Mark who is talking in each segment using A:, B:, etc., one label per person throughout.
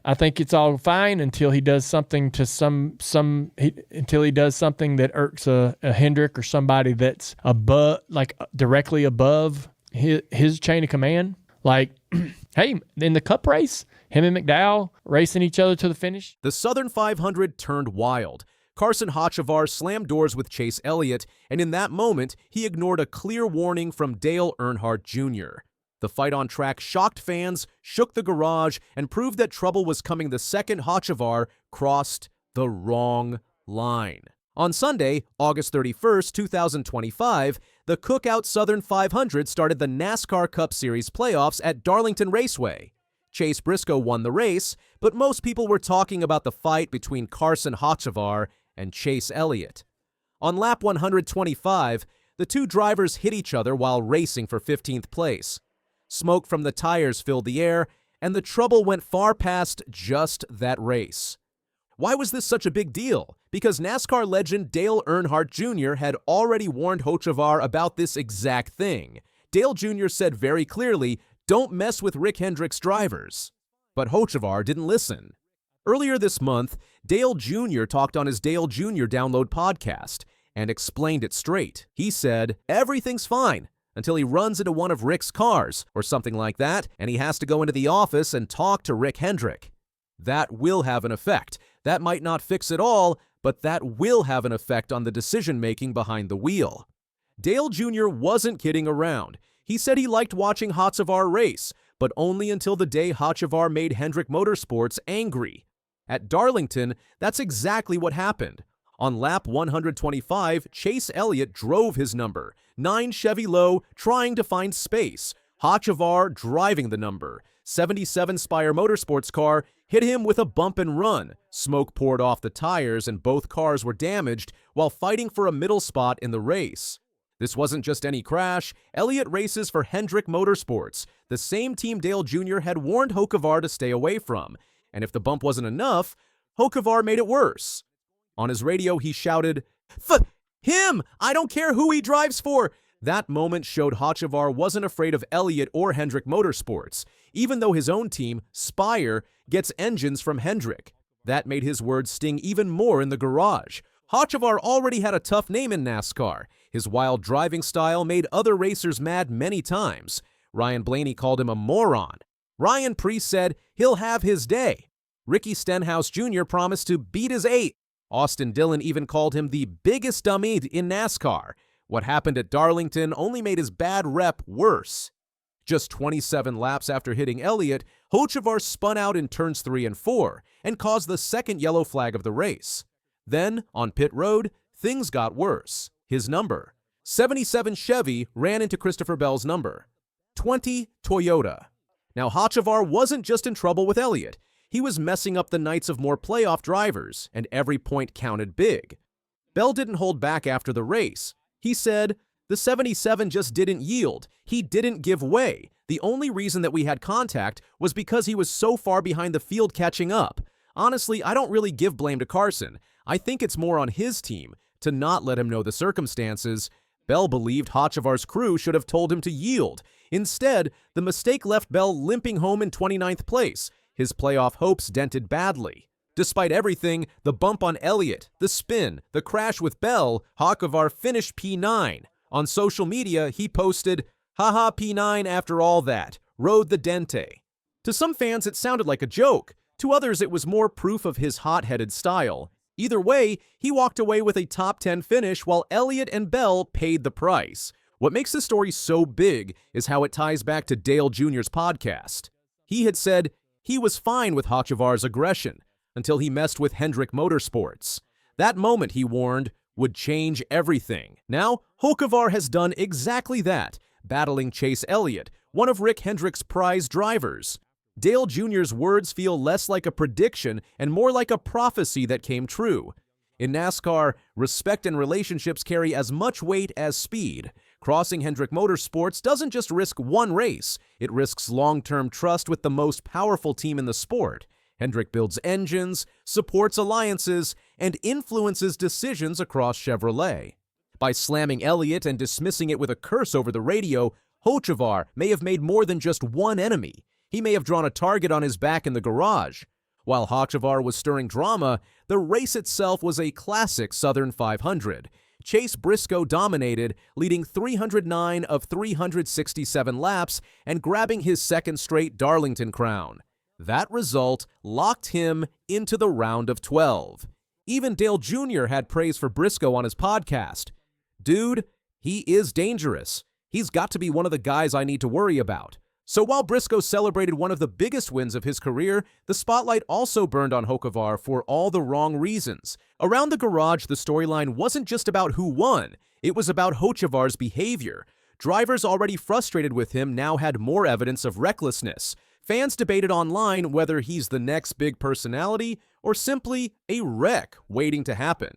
A: I think it's all fine until he does something to until he does something that irks a Hendrick or somebody that's above, like directly above his chain of command. Like, hey, in the Cup race, him and McDowell racing each other to the finish.
B: The Southern 500 turned wild. Carson Hocevar slammed doors with Chase Elliott, and in that moment, he ignored a clear warning from Dale Earnhardt Jr. The fight on track shocked fans, shook the garage, and proved that trouble was coming the second Hocevar crossed the wrong line. On Sunday, August 31st, 2025, the Cookout Southern 500 started the NASCAR Cup Series playoffs at Darlington Raceway. Chase Briscoe won the race, but most people were talking about the fight between Carson Hocevar and Chase Elliott. On lap 125, the two drivers hit each other while racing for 15th place. Smoke from the tires filled the air, and the trouble went far past just that race. Why was this such a big deal? Because NASCAR legend Dale Earnhardt Jr. had already warned Hocevar about this exact thing. Dale Jr. said very clearly, "Don't mess with Rick Hendrick's drivers." But Hocevar didn't listen. Earlier this month, Dale Jr. talked on his Dale Jr. Download podcast and explained it straight. He said, "Everything's fine until he runs into one of Rick's cars or something like that, and he has to go into the office and talk to Rick Hendrick. That will have an effect. That might not fix it all, but that will have an effect on the decision-making behind the wheel." Dale Jr. wasn't kidding around. He said he liked watching Hocevar race, but only until the day Hocevar made Hendrick Motorsports angry. At Darlington, that's exactly what happened. On lap 125, Chase Elliott drove his number, 9 Chevy low, trying to find space. Hocevar driving the number, 77 Spire Motorsports car, hit him with a bump and run. Smoke poured off the tires and both cars were damaged while fighting for a middle spot in the race. This wasn't just any crash. Elliott races for Hendrick Motorsports, the same team Dale Jr. had warned Hocevar to stay away from. And if the bump wasn't enough, Hocevar made it worse. On his radio, he shouted, "Him! I don't care who he drives for!" That moment showed Hocevar wasn't afraid of Elliott or Hendrick Motorsports, even though his own team, Spire, gets engines from Hendrick. That made his words sting even more in the garage. Hocevar already had a tough name in NASCAR. His wild driving style made other racers mad many times. Ryan Blaney called him a moron. Ryan Preece said he'll have his day. Ricky Stenhouse Jr. promised to beat his 8. Austin Dillon even called him the biggest dummy in NASCAR. What happened at Darlington only made his bad rep worse. Just 27 laps after hitting Elliott, Hocevar spun out in turns 3 and 4 and caused the second yellow flag of the race. Then, on pit road, things got worse. His number, 77 Chevy, ran into Christopher Bell's number, 20 Toyota. Now, Hocevar wasn't just in trouble with Elliott. He was messing up the nights of more playoff drivers, and every point counted big. Bell didn't hold back after the race. He said, "The 77 just didn't yield. He didn't give way. The only reason that we had contact was because he was so far behind the field catching up. Honestly, I don't really give blame to Carson. I think it's more on his team to not let him know the circumstances." Bell believed Hocevar's crew should have told him to yield. Instead, the mistake left Bell limping home in 29th place. His playoff hopes dented badly. Despite everything, the bump on Elliott, the spin, the crash with Bell, Hocevar finished P9. On social media, he posted, "Haha P9 after all that. Rode the Dente." To some fans, it sounded like a joke. To others, it was more proof of his hot-headed style. Either way, he walked away with a top 10 finish while Elliott and Bell paid the price. What makes this story so big is how it ties back to Dale Jr.'s podcast. He had said he was fine with Hocevar's aggression until he messed with Hendrick Motorsports. That moment, he warned, would change everything. Now, Hocevar has done exactly that, battling Chase Elliott, one of Rick Hendrick's prize drivers. Dale Jr.'s words feel less like a prediction and more like a prophecy that came true. In NASCAR, respect and relationships carry as much weight as speed. Crossing Hendrick Motorsports doesn't just risk one race, it risks long-term trust with the most powerful team in the sport. Hendrick builds engines, supports alliances, and influences decisions across Chevrolet. By slamming Elliott and dismissing it with a curse over the radio, Hocevar may have made more than just one enemy. He may have drawn a target on his back in the garage. While Hocevar was stirring drama, the race itself was a classic Southern 500. Chase Briscoe dominated, leading 309 of 367 laps and grabbing his second straight Darlington crown. That result locked him into the round of 12. Even Dale Jr. had praise for Briscoe on his podcast. "Dude, he is dangerous. He's got to be one of the guys I need to worry about." So while Briscoe celebrated one of the biggest wins of his career, the spotlight also burned on Hocevar for all the wrong reasons. Around the garage, the storyline wasn't just about who won, it was about Hocevar's behavior. Drivers already frustrated with him now had more evidence of recklessness. Fans debated online whether he's the next big personality or simply a wreck waiting to happen.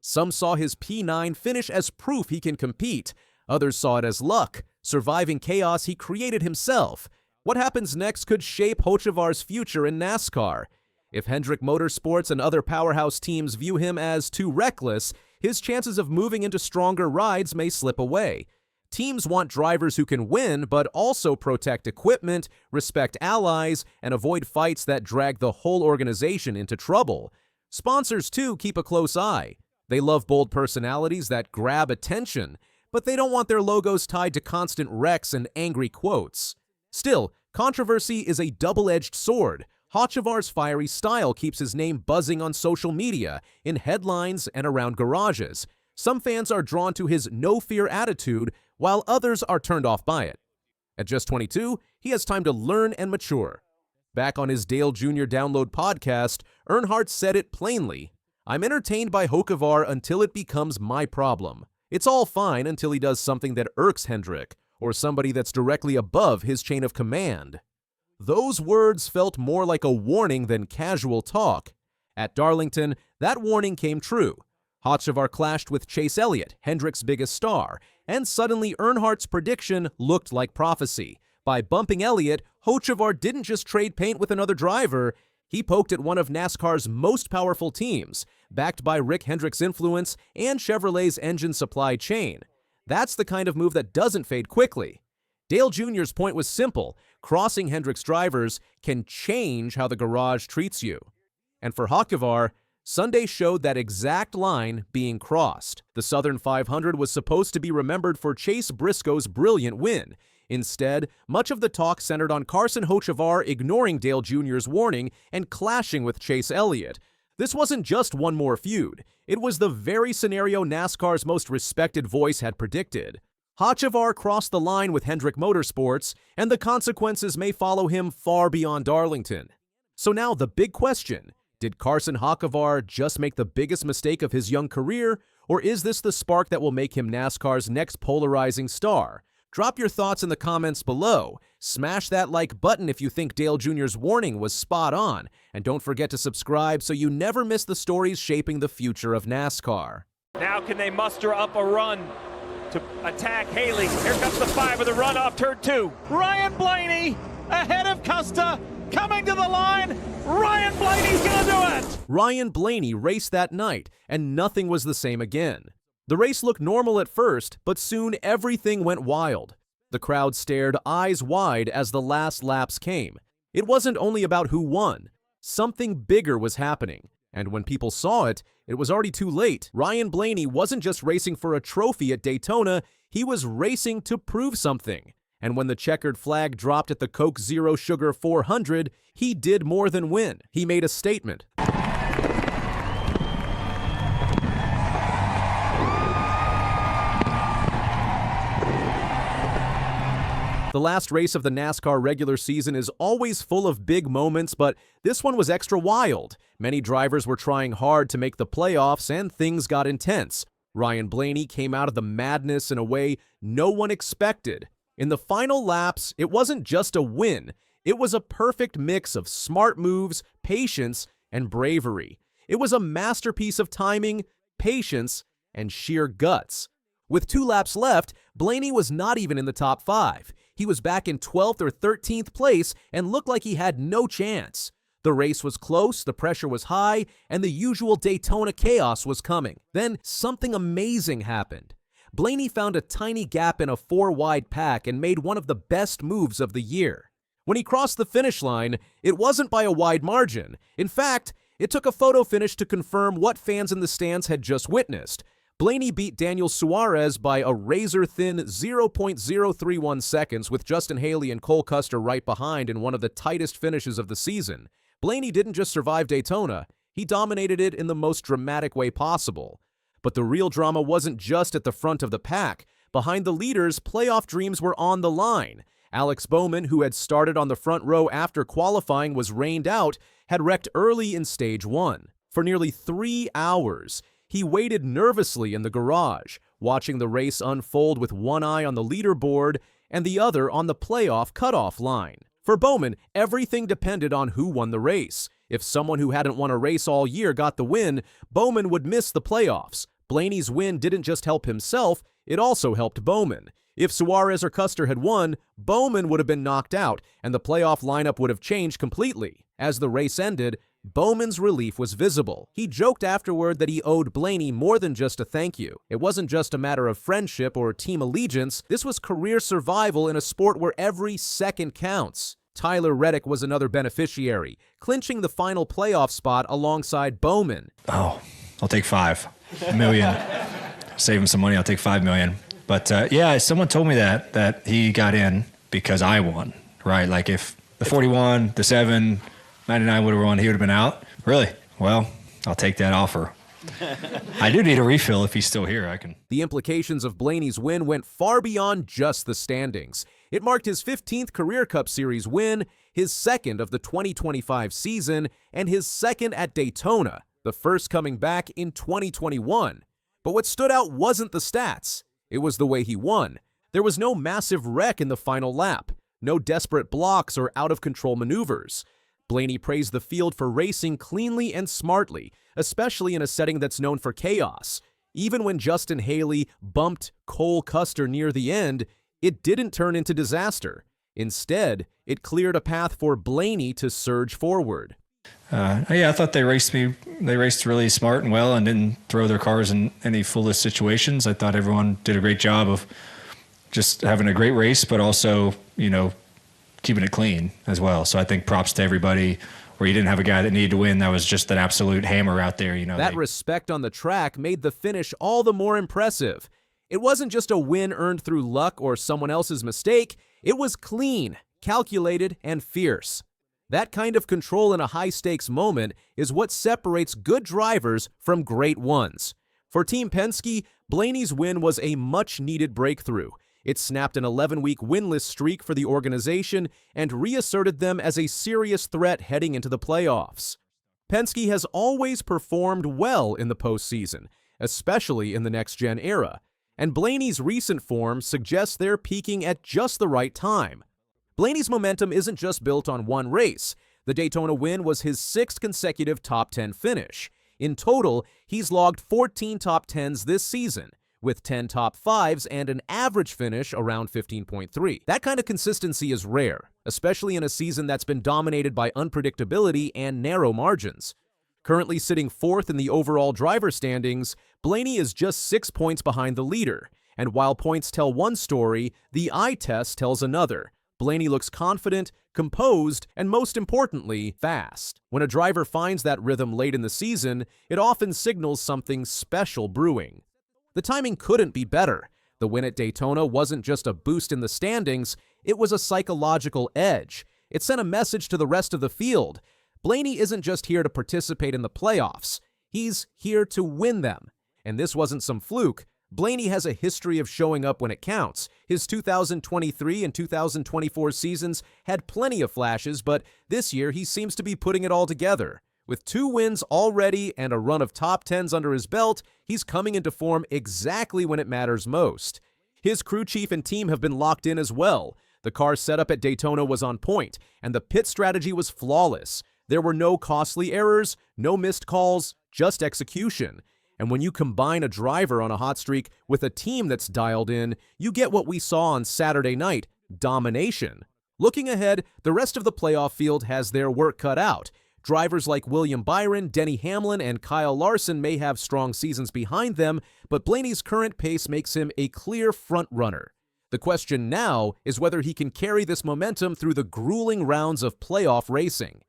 B: Some saw his P9 finish as proof he can compete. Others saw it as luck, surviving chaos he created himself. What happens next could shape Hocevar's future in NASCAR. If Hendrick Motorsports and other powerhouse teams view him as too reckless, his chances of moving into stronger rides may slip away. Teams want drivers who can win, but also protect equipment, respect allies, and avoid fights that drag the whole organization into trouble. Sponsors, too, keep a close eye. They love bold personalities that grab attention, but they don't want their logos tied to constant wrecks and angry quotes. Still, controversy is a double-edged sword. Hocevar's fiery style keeps his name buzzing on social media, in headlines, and around garages. Some fans are drawn to his no-fear attitude, while others are turned off by it. At just 22, he has time to learn and mature. Back on his Dale Jr. Download podcast, Earnhardt said it plainly, "I'm entertained by Hocevar until it becomes my problem. It's all fine until he does something that irks Hendrick, or somebody that's directly above his chain of command." Those words felt more like a warning than casual talk. At Darlington, that warning came true. Hocevar clashed with Chase Elliott, Hendrick's biggest star, and suddenly Earnhardt's prediction looked like prophecy. By bumping Elliott, Hocevar didn't just trade paint with another driver, he poked at one of NASCAR's most powerful teams, backed by Rick Hendrick's influence and Chevrolet's engine supply chain. That's the kind of move that doesn't fade quickly. Dale Jr.'s point was simple: crossing Hendrick's drivers can change how the garage treats you. And for Hocevar, Sunday showed that exact line being crossed. The Southern 500 was supposed to be remembered for Chase Briscoe's brilliant win. Instead, much of the talk centered on Carson Hocevar ignoring Dale Jr.'s warning and clashing with Chase Elliott. This wasn't just one more feud. It was the very scenario NASCAR's most respected voice had predicted. Hocevar crossed the line with Hendrick Motorsports, and the consequences may follow him far beyond Darlington. So now the big question: did Carson Hocevar just make the biggest mistake of his young career, or is this the spark that will make him NASCAR's next polarizing star? Drop your thoughts in the comments below. Smash that like button if you think Dale Jr.'s warning was spot on, and don't forget to subscribe so you never miss the stories shaping the future of NASCAR.
C: Now can they muster up a run to attack Haley? Here comes the 5 with the run off turn 2. Ryan Blaney ahead of Custa, coming to the line. Ryan Blaney's gonna do it!
B: Ryan Blaney raced that night, and nothing was the same again. The race looked normal at first, but soon everything went wild. The crowd stared eyes wide as the last laps came. It wasn't only about who won. Something bigger was happening. And when people saw it, it was already too late. Ryan Blaney wasn't just racing for a trophy at Daytona, he was racing to prove something. And when the checkered flag dropped at the Coke Zero Sugar 400, he did more than win. He made a statement. The last race of the NASCAR regular season is always full of big moments, but this one was extra wild. Many drivers were trying hard to make the playoffs, and things got intense. Ryan Blaney came out of the madness in a way no one expected. In the final laps, it wasn't just a win. It was a perfect mix of smart moves, patience, and bravery. It was a masterpiece of timing, patience, and sheer guts. With 2 laps left, Blaney was not even in the top 5. He was back in 12th or 13th place and looked like he had no chance. The race was close, the pressure was high, and the usual Daytona chaos was coming. Then something amazing happened. Blaney found a tiny gap in a 4-wide pack and made one of the best moves of the year. When he crossed the finish line, it wasn't by a wide margin. In fact, it took a photo finish to confirm what fans in the stands had just witnessed. Blaney beat Daniel Suarez by a razor-thin 0.031 seconds, with Justin Haley and Cole Custer right behind in one of the tightest finishes of the season. Blaney didn't just survive Daytona, he dominated it in the most dramatic way possible. But the real drama wasn't just at the front of the pack. Behind the leaders, playoff dreams were on the line. Alex Bowman, who had started on the front row after qualifying was rained out, had wrecked early in Stage 1. For nearly 3 hours, he waited nervously in the garage, watching the race unfold with one eye on the leaderboard and the other on the playoff cutoff line. For Bowman, everything depended on who won the race. If someone who hadn't won a race all year got the win, Bowman would miss the playoffs. Blaney's win didn't just help himself, it also helped Bowman. If Suarez or Custer had won, Bowman would have been knocked out, and the playoff lineup would have changed completely. As the race ended, Bowman's relief was visible. He joked afterward that he owed Blaney more than just a thank you. It wasn't just a matter of friendship or team allegiance, this was career survival in a sport where every second counts. Tyler Reddick was another beneficiary, clinching the final playoff spot alongside Bowman.
D: Oh, I'll take $5 million. Save him some money, I'll take $5 million. But yeah, someone told me that he got in because I won, right? Like if the 41, the 7, 99 would have won, he would have been out. Really? Well, I'll take that offer. I do need a refill if he's still here. I can.
B: The implications of Blaney's win went far beyond just the standings. It marked his 15th Career Cup Series win, his second of the 2025 season, and his second at Daytona, the first coming back in 2021. But what stood out wasn't the stats. It was the way he won. There was no massive wreck in the final lap, no desperate blocks or out-of-control maneuvers. Blaney praised the field for racing cleanly and smartly, especially in a setting that's known for chaos. Even when Justin Haley bumped Cole Custer near the end, it didn't turn into disaster. Instead, it cleared a path for Blaney to surge forward.
D: Yeah, I thought they raced really smart and well and didn't throw their cars in any foolish situations. I thought everyone did a great job of just having a great race, but also, keeping it clean as well. So I think props to everybody where you didn't have a guy that needed to win. That was just an absolute hammer out there.
B: That respect on the track made the finish all the more impressive. It wasn't just a win earned through luck or someone else's mistake. It was clean, calculated, and fierce. That kind of control in a high-stakes moment is what separates good drivers from great ones. For Team Penske, Blaney's win was a much-needed breakthrough. It snapped an 11-week winless streak for the organization and reasserted them as a serious threat heading into the playoffs. Penske has always performed well in the postseason, especially in the next-gen era, and Blaney's recent form suggests they're peaking at just the right time. Blaney's momentum isn't just built on one race. The Daytona win was his 6th consecutive top 10 finish. In total, he's logged 14 top 10s this season, with 10 top 5s and an average finish around 15.3. That kind of consistency is rare, especially in a season that's been dominated by unpredictability and narrow margins. Currently sitting 4th in the overall driver standings, Blaney is just 6 points behind the leader. And while points tell one story, the eye test tells another. Blaney looks confident, composed, and most importantly, fast. When a driver finds that rhythm late in the season, it often signals something special brewing. The timing couldn't be better. The win at Daytona wasn't just a boost in the standings, it was a psychological edge. It sent a message to the rest of the field. Blaney isn't just here to participate in the playoffs, he's here to win them. And this wasn't some fluke. Blaney has a history of showing up when it counts. His 2023 and 2024 seasons had plenty of flashes, but this year he seems to be putting it all together. With 2 wins already and a run of top 10s under his belt, he's coming into form exactly when it matters most. His crew chief and team have been locked in as well. The car setup at Daytona was on point, and the pit strategy was flawless. There were no costly errors, no missed calls, just execution. And when you combine a driver on a hot streak with a team that's dialed in, you get what we saw on Saturday night, domination. Looking ahead, the rest of the playoff field has their work cut out. Drivers like William Byron, Denny Hamlin, and Kyle Larson may have strong seasons behind them, but Blaney's current pace makes him a clear front runner. The question now is whether he can carry this momentum through the grueling rounds of playoff racing.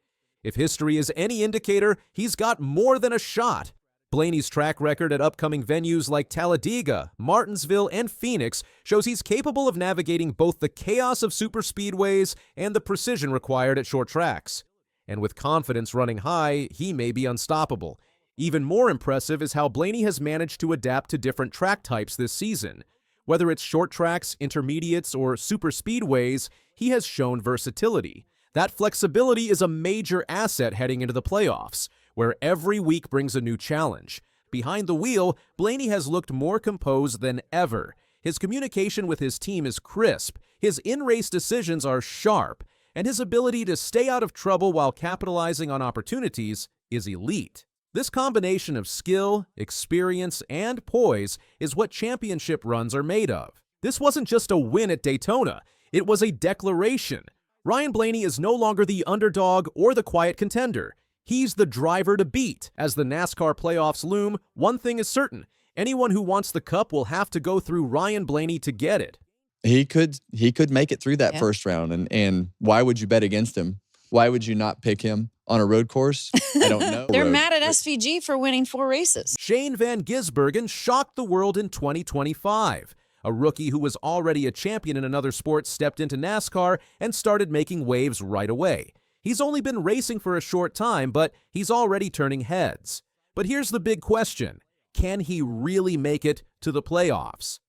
B: If history is any indicator, he's got more than a shot. Blaney's track record at upcoming venues like Talladega, Martinsville, and Phoenix shows he's capable of navigating both the chaos of superspeedways and the precision required at short tracks. And with confidence running high, he may be unstoppable. Even more impressive is how Blaney has managed to adapt to different track types this season. Whether it's short tracks, intermediates, or superspeedways, he has shown versatility. That flexibility is a major asset heading into the playoffs, where every week brings a new challenge. Behind the wheel, Blaney has looked more composed than ever. His communication with his team is crisp, his in-race decisions are sharp, and his ability to stay out of trouble while capitalizing on opportunities is elite. This combination of skill, experience, and poise is what championship runs are made of. This wasn't just a win at Daytona, it was a declaration. Ryan Blaney is no longer the underdog or the quiet contender. He's the driver to beat. As the NASCAR playoffs loom, one thing is certain. Anyone who wants the cup will have to go through Ryan Blaney to get it.
E: He could make it through that first round. And why would you bet against him? Why would you not pick him on a road course? I don't know.
F: They're mad at SVG for winning 4 races.
B: Shane Van Gisbergen shocked the world in 2025. A rookie who was already a champion in another sport stepped into NASCAR and started making waves right away. He's only been racing for a short time, but he's already turning heads. But here's the big question. Can he really make it to the playoffs?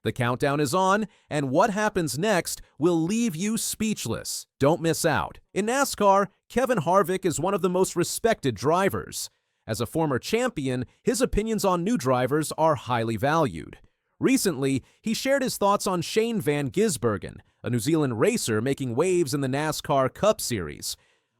B: The countdown is on, and what happens next will leave you speechless. Don't miss out. In NASCAR, Kevin Harvick is one of the most respected drivers. As a former champion, his opinions on new drivers are highly valued. Recently, he shared his thoughts on Shane Van Gisbergen, a New Zealand racer making waves in the NASCAR Cup Series.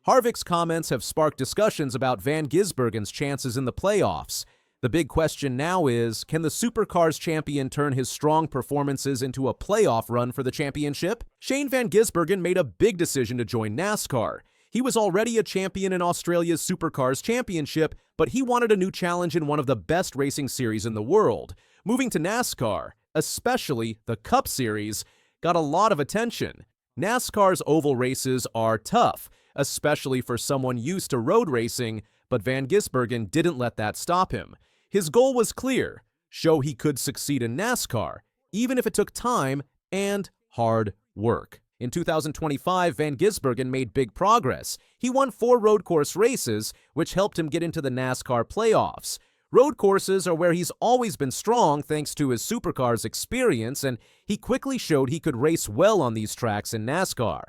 B: Harvick's comments have sparked discussions about Van Gisbergen's chances in the playoffs. The big question now is, can the Supercars champion turn his strong performances into a playoff run for the championship? Shane Van Gisbergen made a big decision to join NASCAR. He was already a champion in Australia's Supercars Championship, but he wanted a new challenge in one of the best racing series in the world. Moving to NASCAR, especially the Cup Series, got a lot of attention. NASCAR's oval races are tough, especially for someone used to road racing, but Van Gisbergen didn't let that stop him. His goal was clear: show he could succeed in NASCAR, even if it took time and hard work. In 2025, Van Gisbergen made big progress. He won 4 road course races, which helped him get into the NASCAR playoffs. Road courses are where he's always been strong thanks to his supercars experience, and he quickly showed he could race well on these tracks in NASCAR.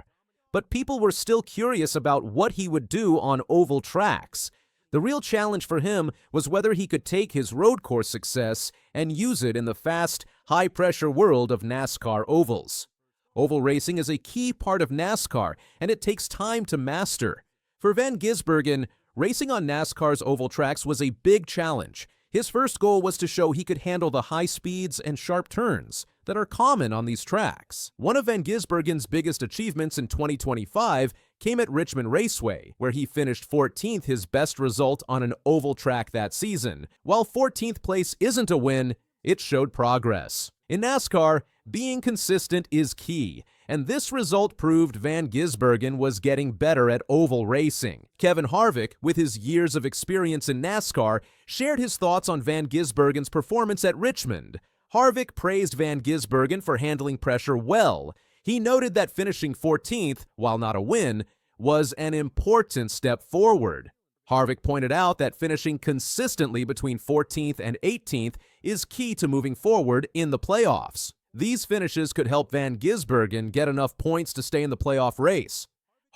B: But people were still curious about what he would do on oval tracks. The real challenge for him was whether he could take his road course success and use it in the fast, high-pressure world of NASCAR ovals. Oval racing is a key part of NASCAR, and it takes time to master. For Van Gisbergen, racing on NASCAR's oval tracks was a big challenge. His first goal was to show he could handle the high speeds and sharp turns that are common on these tracks. One of Van Gisbergen's biggest achievements in 2025 came at Richmond Raceway, where he finished 14th, his best result on an oval track that season. While 14th place isn't a win, it showed progress. In NASCAR, being consistent is key, and this result proved Van Gisbergen was getting better at oval racing. Kevin Harvick, with his years of experience in NASCAR, shared his thoughts on Van Gisbergen's performance at Richmond. Harvick praised Van Gisbergen for handling pressure well. He noted that finishing 14th, while not a win, was an important step forward. Harvick pointed out that finishing consistently between 14th and 18th is key to moving forward in the playoffs. These finishes could help Van Gisbergen get enough points to stay in the playoff race.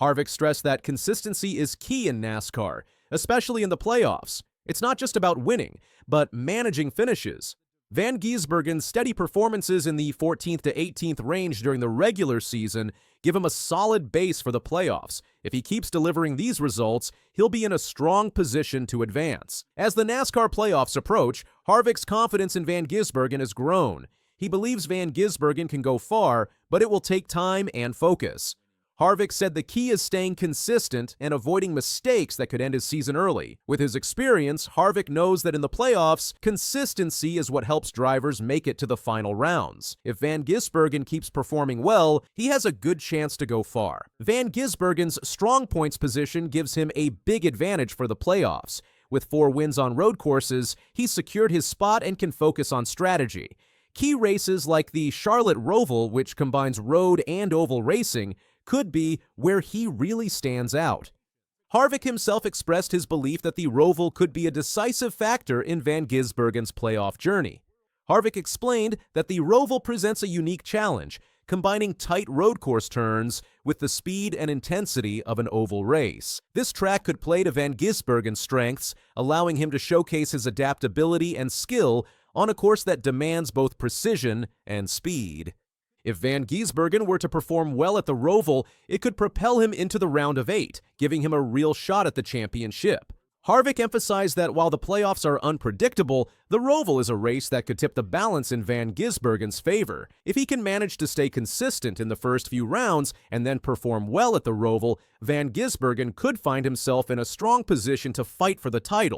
B: Harvick stressed that consistency is key in NASCAR, especially in the playoffs. It's not just about winning, but managing finishes. Van Gisbergen's steady performances in the 14th to 18th range during the regular season give him a solid base for the playoffs. If he keeps delivering these results, he'll be in a strong position to advance. As the NASCAR playoffs approach, Harvick's confidence in Van Gisbergen has grown. He believes Van Gisbergen can go far, but it will take time and focus. Harvick said the key is staying consistent and avoiding mistakes that could end his season early. With his experience, Harvick knows that in the playoffs, consistency is what helps drivers make it to the final rounds. If Van Gisbergen keeps performing well, he has a good chance to go far. Van Gisbergen's strong points position gives him a big advantage for the playoffs. With 4 wins on road courses, he's secured his spot and can focus on strategy. Key races like the Charlotte Roval, which combines road and oval racing, could be where he really stands out. Harvick himself expressed his belief that the Roval could be a decisive factor in Van Gisbergen's playoff journey. Harvick explained that the Roval presents a unique challenge, combining tight road course turns with the speed and intensity of an oval race. This track could play to Van Gisbergen's strengths, allowing him to showcase his adaptability and skill on a course that demands both precision and speed. If Van Gisbergen were to perform well at the Roval, it could propel him into the round of 8, giving him a real shot at the championship. Harvick emphasized that while the playoffs are unpredictable, the Roval is a race that could tip the balance in Van Gisbergen's favor. If he can manage to stay consistent in the first few rounds and then perform well at the Roval, Van Gisbergen could find himself in a strong position to fight for the title.